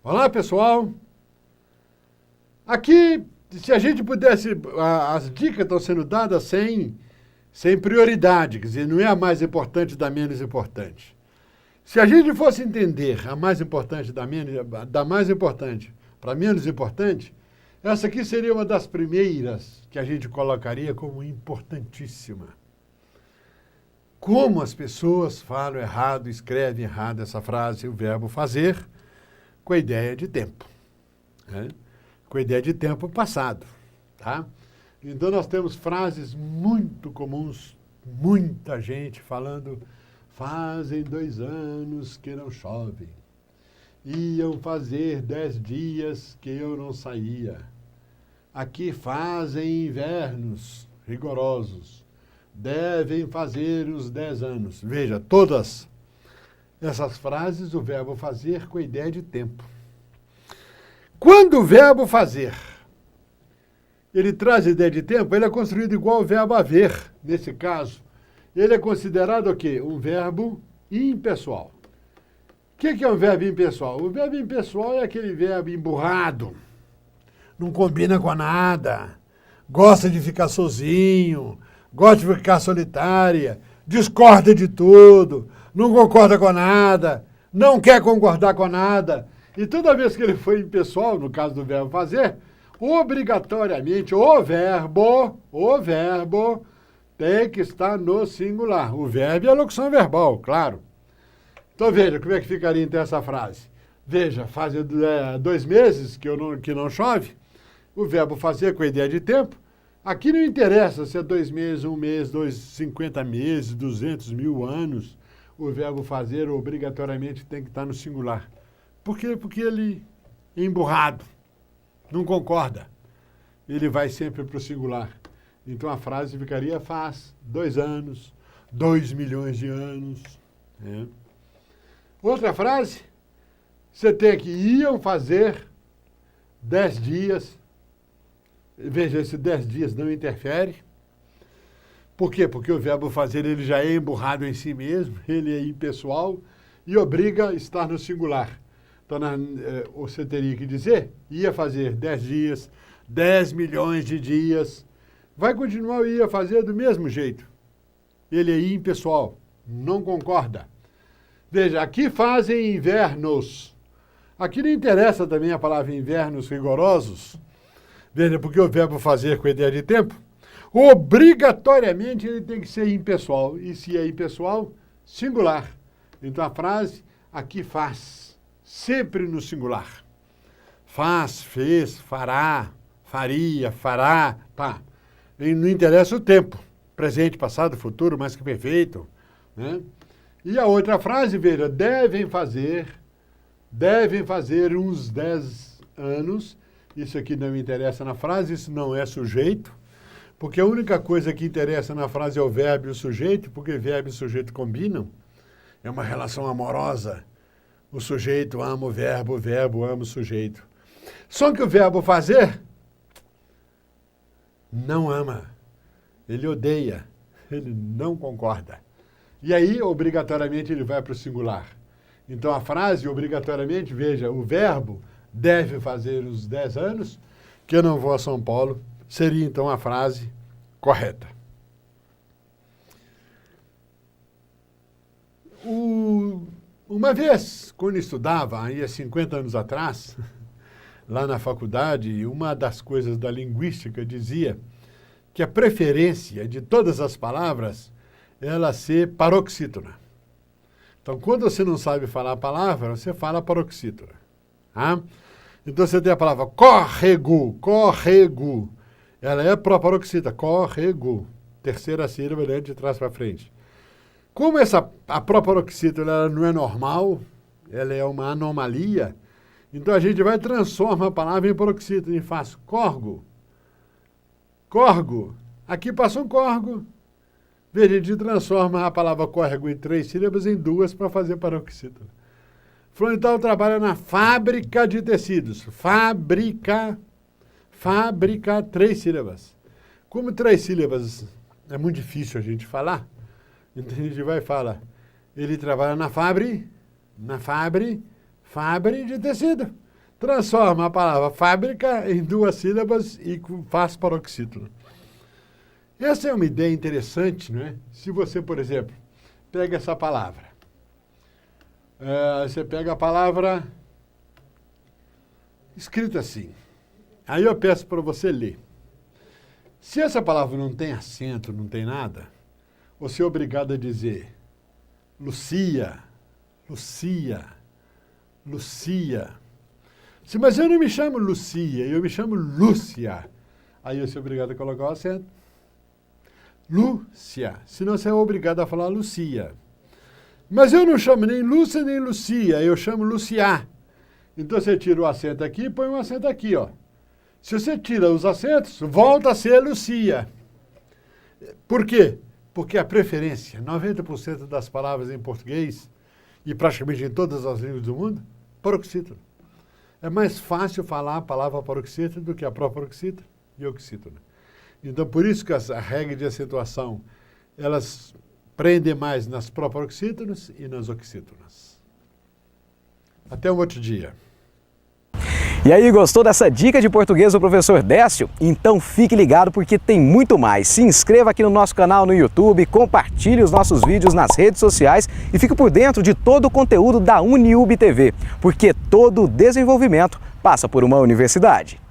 Olá, pessoal. Aqui, se a gente pudesse, as dicas estão sendo dadas sem prioridade, quer dizer, não é a mais importante da menos importante. Se a gente fosse entender a mais importante da mais importante para menos importante, essa aqui seria uma das primeiras que a gente colocaria como importantíssima. Como as pessoas falam errado, escrevem errado essa frase, o verbo fazer, com a ideia de tempo, né? Com a ideia de tempo passado, tá? Então nós temos frases muito comuns, muita gente falando: fazem 2 anos que não chove, iam fazer 10 dias que eu não saía, aqui fazem invernos rigorosos, devem fazer os 10 anos. Veja, todas essas frases, o verbo fazer com a ideia de tempo. Quando o verbo fazer, ele traz a ideia de tempo, ele é construído igual ao verbo haver, nesse caso. Ele é considerado o quê? Um verbo impessoal. O que é um verbo impessoal? O verbo impessoal é aquele verbo emburrado, não combina com nada, gosta de ficar sozinho, gosta de ficar solitária, discorda de tudo, não concorda com nada, não quer concordar com nada. E toda vez que ele foi impessoal, no caso do verbo fazer, obrigatoriamente o verbo tem que estar no singular. O verbo e a locução verbal, claro. Então veja como é que ficaria então essa frase. Veja, faz 2 meses que não chove, o verbo fazer com a ideia de tempo. Aqui não interessa se é 2 meses, 1 mês, 50 meses, 200 mil anos. O verbo fazer obrigatoriamente tem que estar no singular. Por quê? Porque ele é emburrado, não concorda. Ele vai sempre para o singular. Então a frase ficaria: faz 2 anos, 2 milhões de anos. Né? Outra frase, você tem que iam fazer 10 dias. Veja, esse 10 dias não interfere. Por quê? Porque o verbo fazer ele já é emburrado em si mesmo, ele é impessoal e obriga a estar no singular. Então, você teria que dizer, ia fazer 10 dias, 10 milhões de dias. Vai continuar o ia fazer do mesmo jeito. Ele é impessoal, não concorda. Veja, aqui fazem invernos. Aqui não interessa também a palavra invernos rigorosos. Veja, porque o verbo fazer com a ideia de tempo, obrigatoriamente ele tem que ser impessoal. E se é impessoal, singular. Então a frase, aqui faz, sempre no singular. Faz, fez, fará, faria, fará, pá. E não interessa o tempo, presente, passado, futuro, mais que perfeito. Né? E a outra frase, veja, devem fazer uns 10 anos. Isso aqui não me interessa na frase, isso não é sujeito, porque a única coisa que interessa na frase é o verbo e o sujeito, porque verbo e sujeito combinam. É uma relação amorosa. O sujeito ama o verbo ama o sujeito. Só que o verbo fazer não ama. Ele odeia, ele não concorda. E aí, obrigatoriamente, ele vai para o singular. Então, a frase, obrigatoriamente, veja, o verbo deve fazer os 10 anos que eu não vou a São Paulo, seria então a frase correta. Uma vez, quando estudava, aí há 50 anos atrás, lá na faculdade, uma das coisas da linguística dizia que a preferência de todas as palavras é ela ser paroxítona. Então, quando você não sabe falar a palavra, você fala paroxítona. Tá? Então, você tem a palavra córrego. Ela é paroxítona, córrego. Terceira sílaba, né, de trás para frente. Como a proparoxítona ela não é normal, ela é uma anomalia, então a gente vai transformar a palavra em paroxítona e faz corgo. Corgo. Aqui passa um corgo. Veja, a gente transforma a palavra córrego em 3 sílabas em 2 para fazer paroxítona. Frontal trabalha na fábrica de tecidos. Fábrica, 3 sílabas. Como 3 sílabas é muito difícil a gente falar, então a gente vai falar. Ele trabalha na fábrica de tecido. transforma a palavra fábrica em 2 sílabas e faz paroxítono. Essa é uma ideia interessante, não é? Se você, por exemplo, pega essa palavra. Você pega a palavra escrita assim. Aí eu peço para você ler. Se essa palavra não tem acento, não tem nada, você é obrigado a dizer Lucia, Lucia, Lucia. Mas eu não me chamo Lucia, eu me chamo Lúcia. Aí eu sou obrigado a colocar o acento. Lúcia. Senão você é obrigado a falar Lucia. Mas eu não chamo nem Lúcia nem Lucia, eu chamo Luciá. Então você tira o acento aqui e põe um acento aqui, ó. Se você tira os acentos, volta a ser Lucia. Por quê? Porque a preferência, 90% das palavras em português, e praticamente em todas as línguas do mundo, paroxítono. É mais fácil falar a palavra paroxítono do que a própria paroxítono e oxítono. Então, por isso que a regra de acentuação, elas prendem mais nas proparoxítonos e nas oxítonas. Até um outro dia. E aí, gostou dessa dica de português do professor Décio? Então fique ligado porque tem muito mais. Se inscreva aqui no nosso canal no YouTube, compartilhe os nossos vídeos nas redes sociais e fique por dentro de todo o conteúdo da UniUB TV, porque todo desenvolvimento passa por uma universidade.